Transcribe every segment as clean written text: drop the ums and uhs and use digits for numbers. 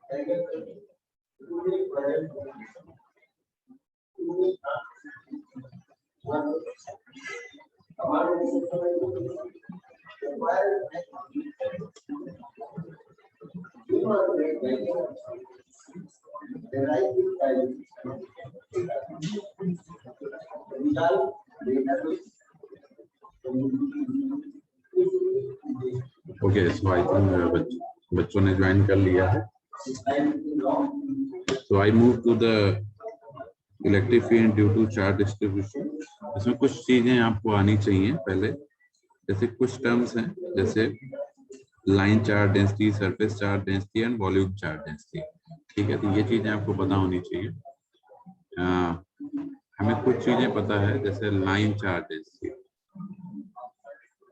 Okay, so I think बच्चों ने join कर लिया है। So I move to the electric field due to charge distribution. इसमें कुछ चीजें आपको आनी चाहिए पहले, जैसे कुछ टर्म्स हैं, जैसे line charge density, surface charge density and volume charge density. ठीक है, तो ये चीजें आपको पता होनी चाहिए। हमें कुछ चीजें पता है, जैसे line charge density.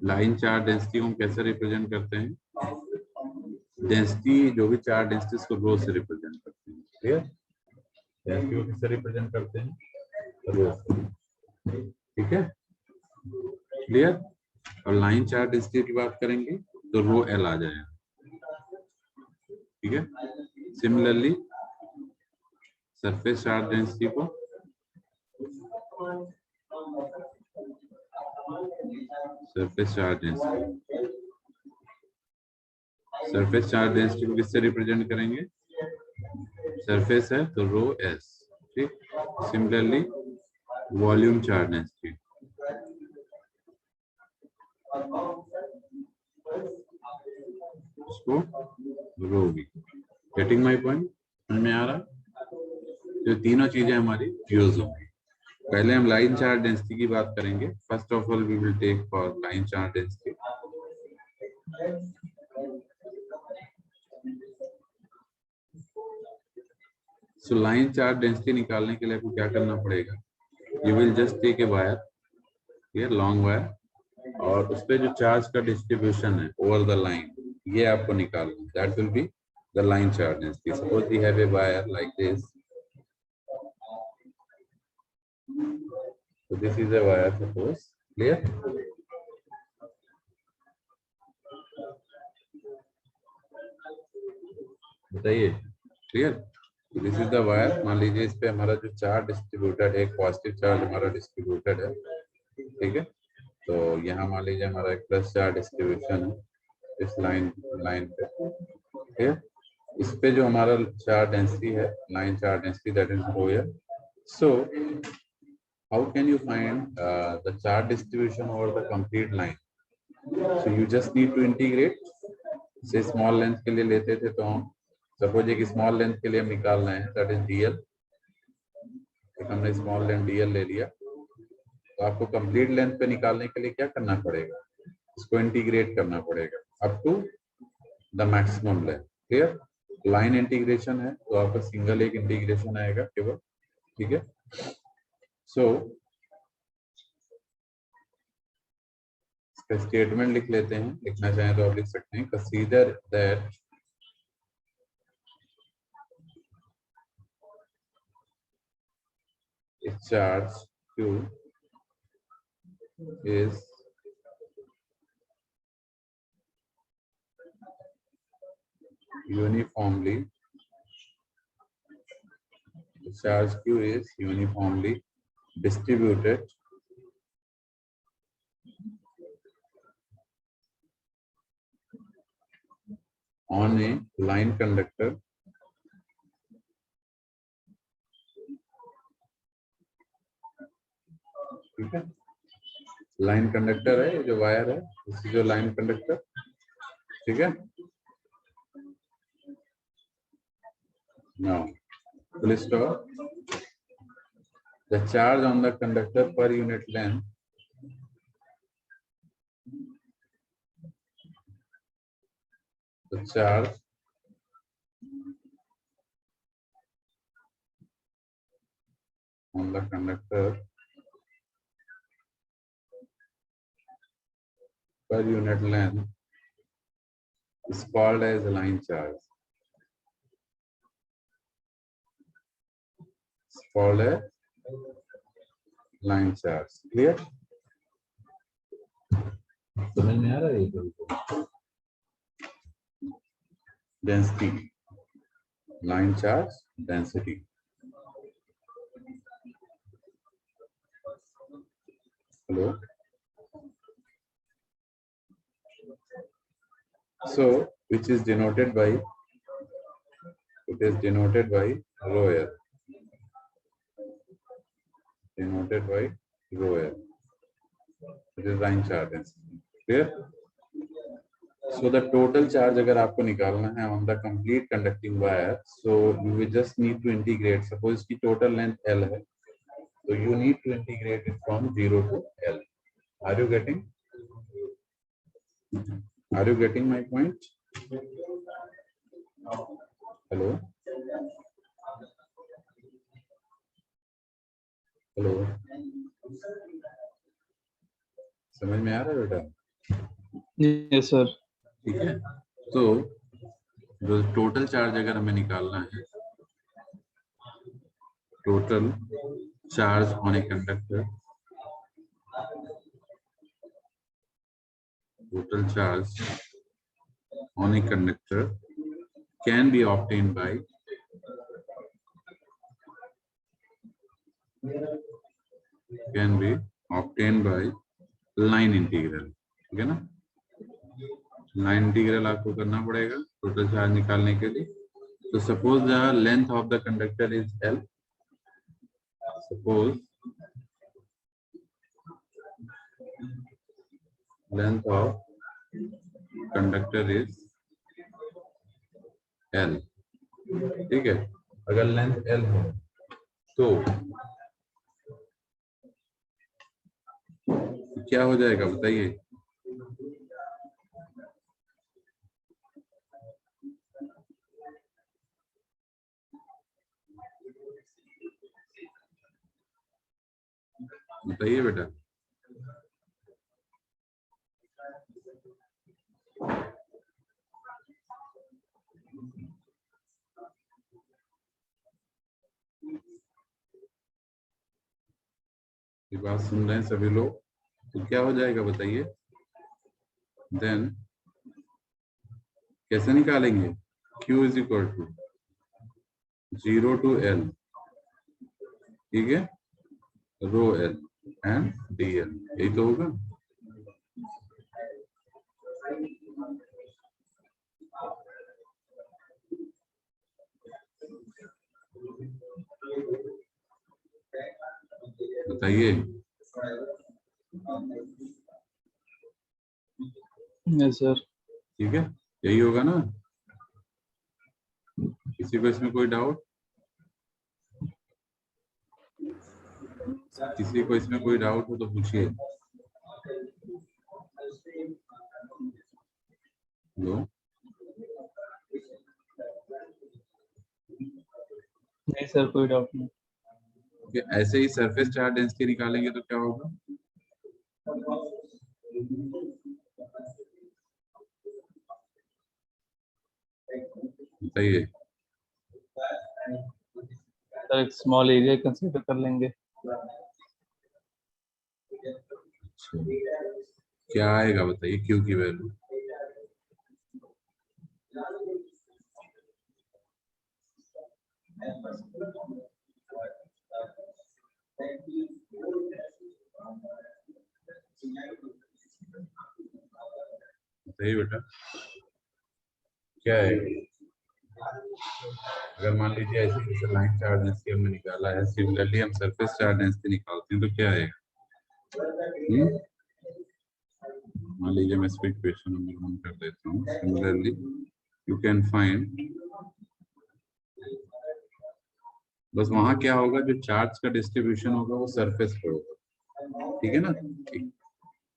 Line charge density को हम कैसे रिप्रेजेंट करते हैं? डेंसिटी, जो भी चार्ज डेंसिटी, उसको रो से रिप्रेजेंट करते हैं। क्लियर? डेंसिटी को किससे रिप्रेजेंट करते हैं? रो से। ठीक है, क्लियर? और लाइन चार्ज डेंसिटी की बात करेंगे तो रो एल आ जाएगा। ठीक है, सिमिलरली सरफेस चार्ज डेंसिटी को सरफेस चार्ज डेंसिटी को किससे रिप्रेजेंट करेंगे? सरफेस है तो रो एस। ठीक, सिमिलरली वॉल्यूम चार्ज डेंसिटी, उसको रो बी। Getting my point? समझ में आ रहा? जो तीनों चीजें हमारी यूज होंगी। पहले हम लाइन चार्ज डेंसिटी की बात करेंगे। First of all we will take for line charge density. So line charge density निकालने के लिए आपको क्या करना पड़ेगा? You will just take a wire, ये लॉन्ग वायर, और उस पे जो चार्ज का डिस्ट्रीब्यूशन है ओवर द लाइन, ये आपको निकालना। That will be the line charge density. Suppose we have a wire like this, so this is a wire, suppose. Clear? बताइए, clear? This is the wire. मान लीजिए इस पे हमारा जो चार्ज डिस्ट्रीब्यूटेड है, एक पॉजिटिव चार्ज हमारा डिस्ट्रीब्यूटेड है। ठीक है, तो यहाँ मान लीजिए हमारा एक प्लस चार्ज डिस्ट्रीब्यूशन है इस लाइन पे। ठीक है, इस पे जो हमारा चार्ज डेंसिटी है, line charge density, that is rho L. So how can you find the charge distribution over the complete line? So you just need to integrate. से स्मॉल लेंथ के लिए लेते थे तो हम सपोज एक स्मॉल लेंथ के लिए हम निकाल रहे हैं, दैट इज डीएल। एक हमने स्मॉल लेंथ डीएल ले लिया, तो आपको कंप्लीट लेंथ पे निकालने के लिए क्या करना पड़ेगा? इसको इंटीग्रेट करना पड़ेगा up to the maximum length. Clear? Line integration है तो आपका सिंगल एक इंटीग्रेशन आएगा केवल। ठीक है, सो स्टेटमेंट लिख लेते हैं, लिखना चाहें तो आप लिख सकते हैं। Consider that charge Q is uniformly distributed on a line conductor ठीक है, लाइन कंडक्टर है, जो वायर है, इसकी जो लाइन कंडक्टर। ठीक है, now full stop. The charge on the conductor per unit length on the conductor per unit length is called as line charge. It's called as line charge. Clear? समझ में आ रहा है? Density line charge density. Hello. So which is denoted by, it is denoted by rho L. Denoted by rho L. It is line charge density. Clear? So the total charge अगर आपको निकालना है on the complete conducting wire, so you will just need to integrate. Suppose इसकी total length L है, so you need to integrate it from 0 to L. Are you getting? Are you getting my point? Hello? Hello? समझ में आ रहा है बेटा? Yes sir. ठीक है, तो जो टोटल चार्ज अगर हमें निकालना है, total charge on a conductor, total charge on a conductor can be obtained by line integral. ठीक है ना? लाइन इंटीग्रल आपको करना पड़ेगा टोटल चार्ज निकालने के लिए. तो suppose the length of the conductor is L. Suppose length of conductor is L. ठीक है, अगर लेंथ L है तो क्या हो जाएगा बताइए? बताइए बेटा. ये बात सुन रहे हैं सभी लोग? तो क्या हो जाएगा बताइए? देन कैसे निकालेंगे? Q is equal to 0 to L. ठीक है, रो L एंड DL. यही तो होगा. बताइए. Yes sir. ठीक है, यही होगा ना? किसी को इसमें कोई डाउट? किसी को इसमें कोई डाउट हो तो पूछिए. हेलो. नहीं सर, कोई डाउट नहीं. ऐसे ही सरफेस चार्ज डेंसिटी निकालेंगे तो क्या होगा? बताइए. सर एक स्मॉल एरिया कंसीडर कर लेंगे. क्या आएगा बताइए Q की वैल्यू? बताइए बेटा, क्या है? अगर मान लीजिए ऐसे जैसे लाइन चार्ज डेंसिटी हमने निकाला है, सिमिलरली हम सरफेस चार्ज डेंसिटी निकालते हैं तो क्या आएगा? मान लीजिए मैं इसको इक्वेशन नंबर 1 कर देता हूँ. सिमिलरली यू कैन फाइंड, बस वहां क्या होगा, जो चार्ज का डिस्ट्रीब्यूशन होगा वो सरफेस पे होगा. ठीक है ना?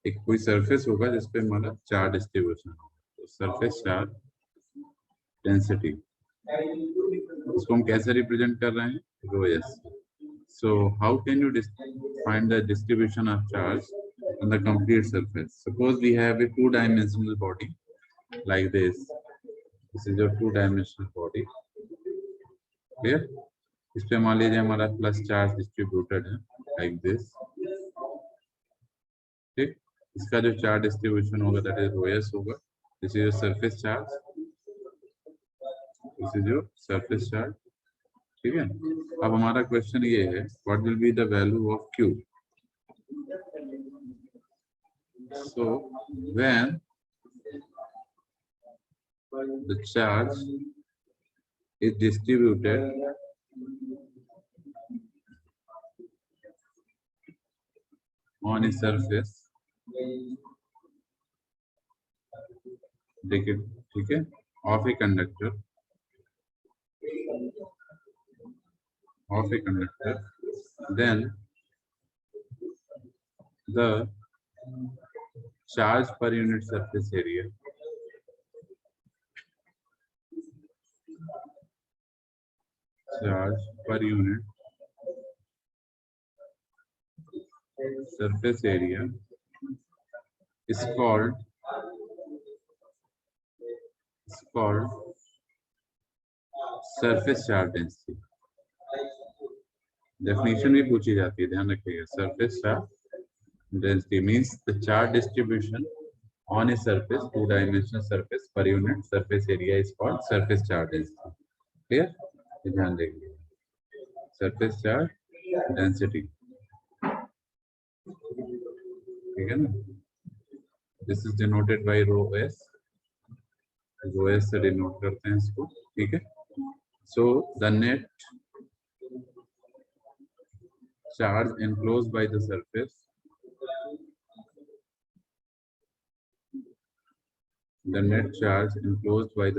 एक कोई सरफेस होगा जिसपे हमारा चार्ज डिस्ट्रीब्यूशन होगा, तो सरफेस चार्ज डेंसिटी, इसको हम कैसे रिप्रेजेंट कर रहे हैं? Rho S. So how can you find the distribution of charge on the complete surface? Suppose we have a two-dimensional body like this. This is your two-dimensional body. Clear? इस पे मान लीजिए हमारा प्लस चार्ज डिस्ट्रीब्यूटेड है like this. ठीक, इसका जो charge distribution होगा that is rho s होगा. This is your surface charge. This is your surface charge, ठीक है। अब हमारा क्वेश्चन ये है, what will be the value of Q? So when the charge is distributed on a surface, देखिए ठीक है, of a conductor, then the charge per unit surface area surface area is called surface charge density. Definition भी पूछी जाती है, ध्यान रखिएगा। surface charge density means the charge distribution on a surface, two-dimensional surface per unit surface area is called surface charge density. Clear? ध्यान देंगे, surface charge density, ठीक है ना। This is denoted by rho s, rho s से denote करते हैं इसको, ठीक है। So the net charge enclosed by the surface, the net charge enclosed by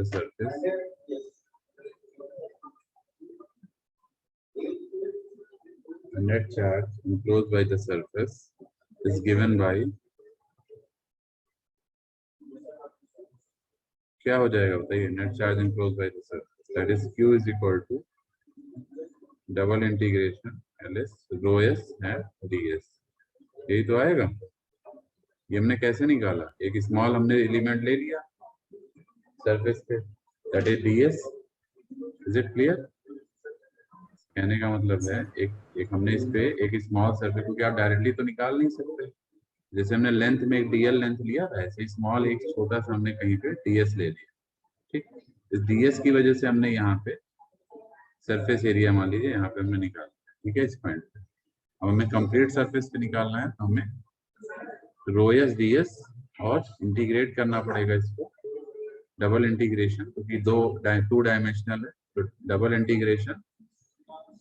the surface is given by, क्या हो जाएगा बताइए, net charge enclose by the surface, that is Q is equal to double integration LS rho s है ds, यही तो आएगा। ये हमने कैसे निकाला, एक स्मॉल हमने एलिमेंट ले लिया सरफेस पे, that is ds। Is it clear? कहने का मतलब है एक हमने इस पे एक स्मॉल सरफेस, क्योंकि आप डायरेक्टली तो निकाल नहीं सकते, जैसे हमने लेंथ में एक dl लेंथ लिया था, ऐसे ही स्मॉल एक छोटा सा हमने कहीं पे ds ले लिया, ठीक। इस ds की वजह से हमने यहाँ पे सरफेस एरिया मान लीजिए यहाँ पे हमने निकाला, ठीक है, इस पॉइंट पे। अब हमें कंप्लीट सरफेस पे निकालना है, तो हमें रो एस ds और इंटीग्रेट करना पड़ेगा इसको, डबल इंटीग्रेशन, क्योंकि टू डायमेंशनल है, तो double integration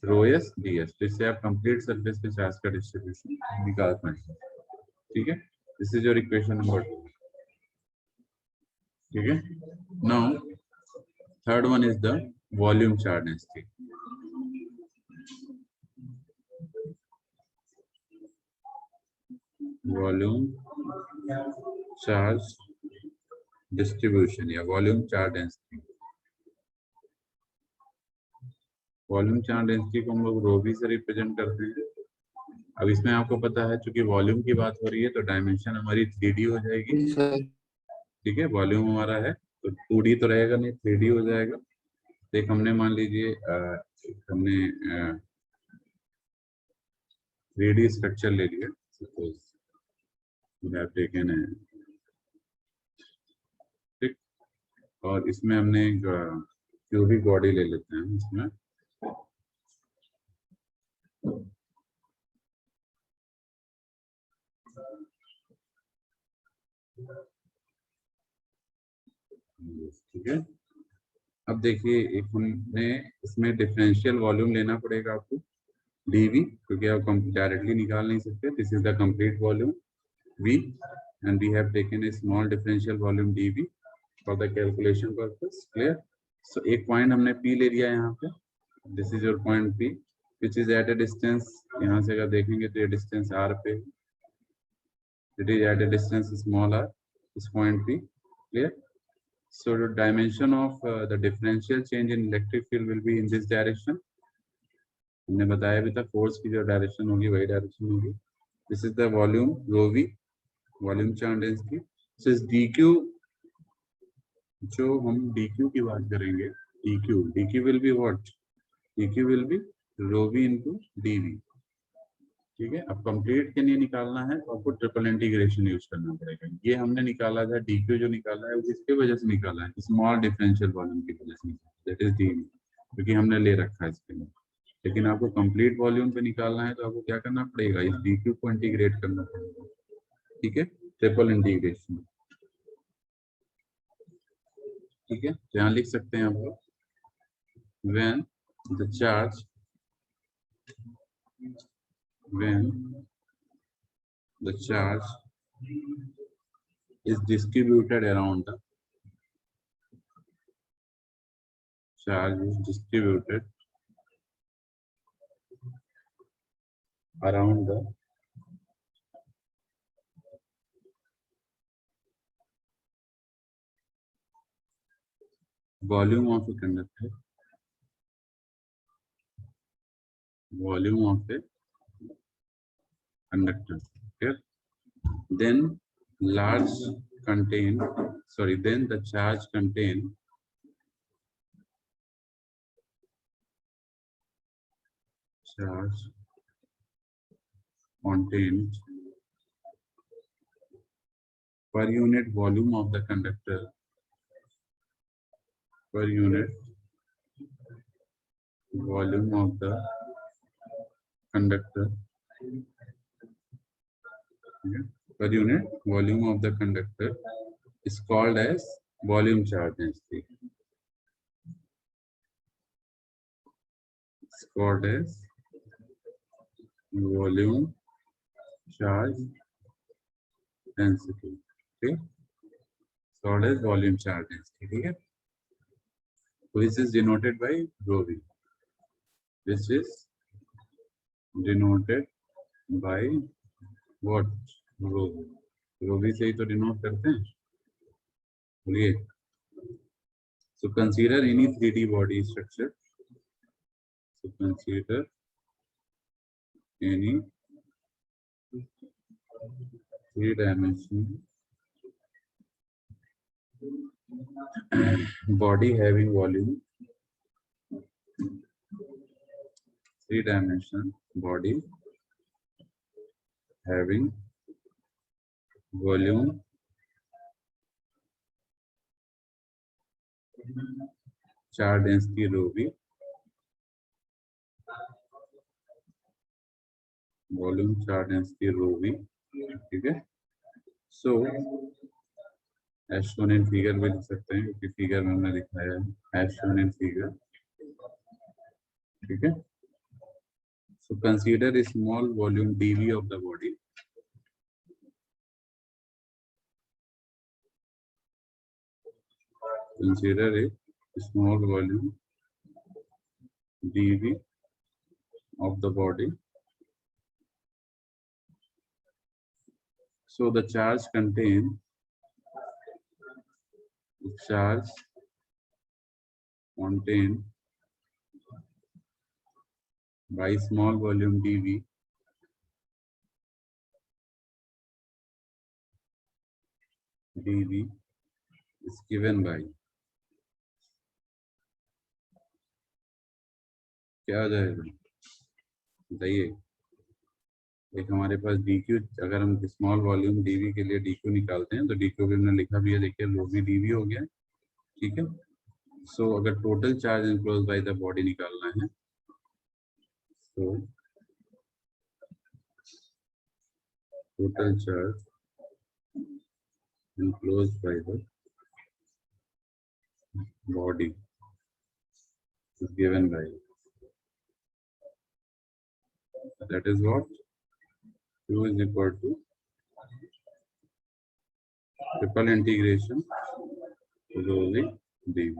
rho s ds, जिससे आप कंप्लीट सरफेस पे चार्ज का डिस्ट्रीब्यूशन निकाल पाएंगे, ठीक है। This is your equation number 2, ठीक है। Now third one is the volume charge density. Volume charge distribution या volume charge density. Volume charge density को हम लोग रो v से रिप्रेजेंट करते हैं। अब इसमें आपको पता है, चूंकि वॉल्यूम की बात हो रही है, तो डायमेंशन हमारी 3D हो जाएगी, ठीक है। वॉल्यूम हमारा है तो 2D तो रहेगा नहीं, 3D हो जाएगा। एक हमने मान लीजिए हमने 3D स्ट्रक्चर ले लिया, सपोज ठीक, और इसमें हमने क्यूबिक बॉडी ले लेते हैं, इसमें ठीक है। अब देखिए, एक हमने इसमें डिफरेंशियल वॉल्यूम लेना पड़ेगा आपको dv, क्योंकि आप डायरेक्टली निकाल नहीं सकते। This is the complete volume v and we have taken a small differential volume dv for the calculation purpose, clear? So एक पॉइंट हमने p ले लिया यहाँ पे, this is your point p which is at a distance, यहाँ से अगर देखेंगे तो ये डिस्टेंस r पे, it is at a distance small r, this point p, clear? So the dimension of the differential change in electric field will be in this direction. हमने बताया भी था, फोर्स की जो डायरेक्शन होगी वही डायरेक्शन होगी। This is the volume rho v, volume charge density. This is dq, जो हम dq की बात करेंगे, dq will be what, dq will be rho v into dv, ठीक है। अब कंप्लीट के लिए निकालना है तो आपको ट्रिपल इंटीग्रेशन यूज करना पड़ेगा। ये हमने निकाला था dq, जो निकाला है वो किसके वजह से निकाला है, स्मॉल डिफरेंशियल वॉल्यूम की वजह से निकाला, दैट इज डी, क्योंकि हमने ले रखा है इसके लिए। लेकिन आपको कंप्लीट वॉल्यूम पे निकालना है तो आपको क्या करना पड़ेगा, इस डी क्यू को इंटीग्रेट करना पड़ेगा। ठीक है, ट्रिपल इंटीग्रेशन। ठीक है, तो यहाँ लिख सकते हैं आप लोग, when the charge is distributed around the volume of a conductor, okay? Then the charge contained per unit volume of the conductor is called as volume charge density. It's called as volume charge density. Okay, it's called as volume charge density. Okay, so this is denoted by rho v. This is denoted by what? Rho v. Rho v से ही तो denote करते हैं। बोलिए। So consider any 3D body structure. So consider any 3-dimensional body having volume. 3-dimensional body having volume charge density rho v, volume charge density rho v. ठीक है, so as shown in figure भी लिख सकते हैं, क्योंकि figure में हमने दिखाया है as shown in figure. ठीक है, so consider a small volume dv of the body. Consider a small volume dv of the body. So the charge contained by small volume dv is given by, क्या आ जाएगा बताइए। एक हमारे पास dq, अगर हम small volume dv के लिए dq निकालते हैं तो dq भी हमने लिखा भी है, देखिए रो भी dv हो गया। ठीक है, सो अगर total charge enclose by the body निकालना है तो total charge enclosed by the body is given by, that is what, Q is equal to triple integration rho v dv.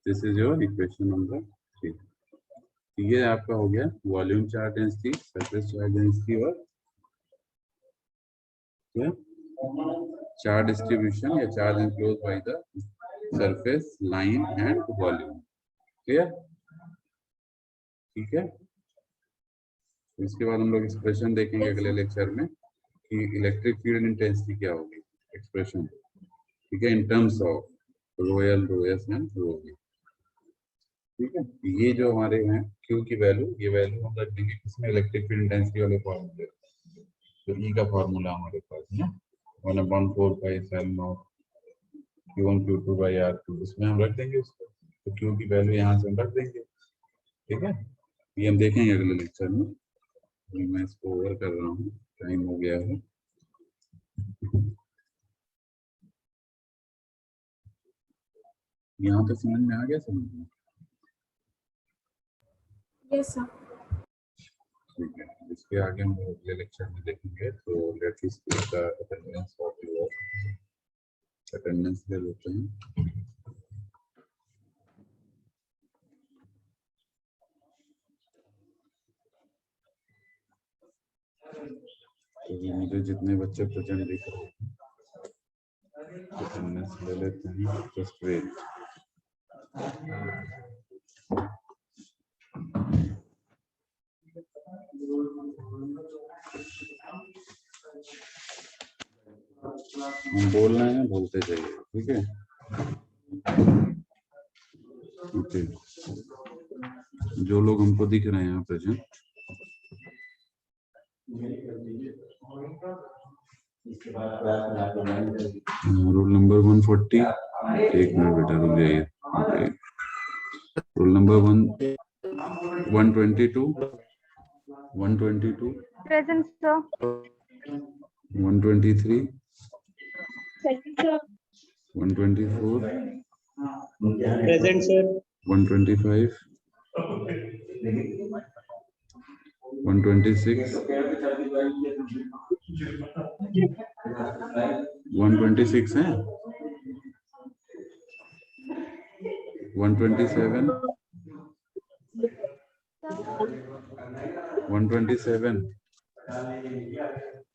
This is your equation number 3. ये आपका हो गया volume charge density, surface charge density और क्या charge distribution या charge enclose by the surface line and volume. Clear? ठीक है, इसके बाद हम लोग एक्सप्रेशन देखेंगे अगले लेक्चर में कि इलेक्ट्रिक फील्ड इंटेंसिटी क्या होगी, एक्सप्रेशन। ठीक है, in terms of rho L, rho S and rho V. ठीक है, ये जो हमारे हैं क्यू की वैल्यू, ये वैल्यू हम रख देंगे किसमें, इलेक्ट्रिक फील्ड इंटेंसिटी वाले फॉर्मूले। तो ई का फॉर्मूला हमारे पास है 1/4 pi epsilon not Q1 Q2 by R2, इसमें हम रख देंगे उसको, तो Q की वैल्यू यहाँ से हम रख देंगे, ठीक है। ये हम देखेंगे अगले लेक्चर में। मैं इसको ओवर कर रहा हूँ, टाइम हो गया है। यहाँ तो समझ में आ गया, समझ में? Yes sir. ठीक है, इसके आगे हम अगले लेक्चर में देखेंगे। तो let's see the attendance of your, attendance ले लेते हैं। तो मुझे जितने बच्चे प्रेजेंट दिख रहे हैं अटेंडेंस ले लेते हैं। Just wait. हम बोल रहे हैं, बोलते जाइए, ठीक है। ओके, जो लोग हमको दिख रहे हैं यहाँ प्रेजेंट, रोल नंबर 140, एक मिनट बेटा रुक जाइए। Roll number 122, 122, Present, sir. 123, Present, sir. 124, Present, sir. 125, 126, 126 है, 127, 127,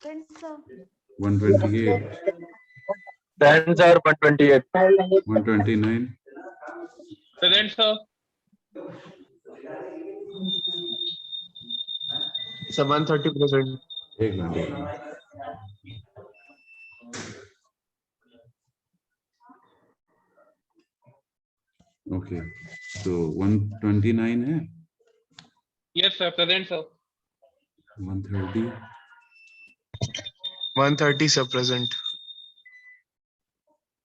Present, sir. 128, Present, sir. 128. 129, Present, sir. Sir, 130 present. एक मिनट। ओके, तो 129 है, Yes, sir. Present, sir. 130, 130, sir. Present.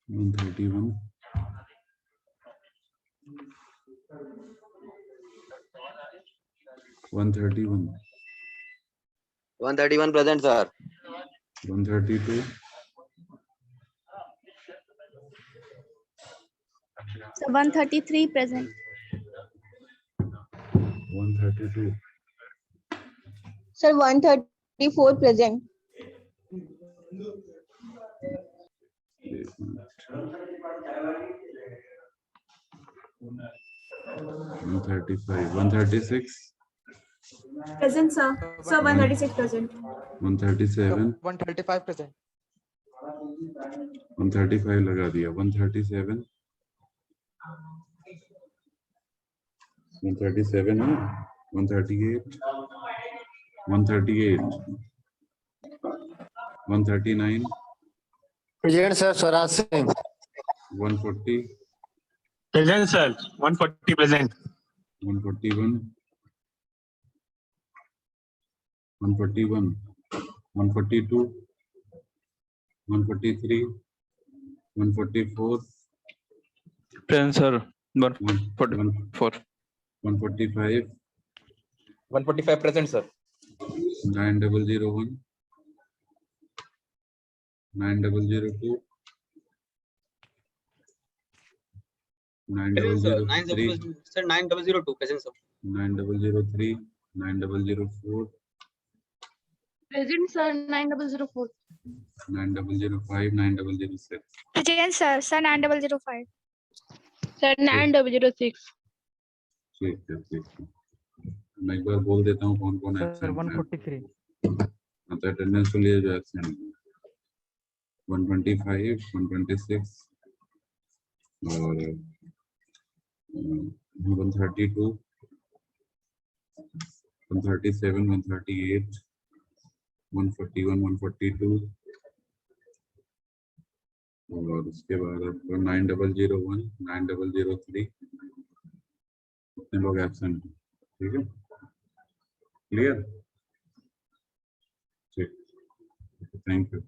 131, 131, 131 present, sir. 132, So 133 present. 132, Sir, 134 present. 135, 136, Present sir. Sir 136 present. 137, 135 present. 135 लगा दिया, 137, 137 है, 138, 138, 139, Present, sir. Swaraj Singh. 140, Present, sir. 140 present. 141, 141, 142, 143, 144, Present, sir. 144, 145, 145 present, sir. 9001, 9002, 9003, Sir, 9002 present, sir. 9003, 9004, Present, sir. 9004. 9005, 9006, Present, sir. Sir, 9005. Sir, 9006. ठीक है, ठीक है। मैं एक बार बोल देता हूँ कौन कौन Sir, एब्सेंट है। 143. तो अटेंडेंस तो लिए जो एब्सेंट 125, 126 और 132, 137, 138, 141, 142 और उसके बाद आपको 9001, 9003 इतने लोग एब्सेंट हैं, ठीक है, क्लियर, ठीक, थैंक यू।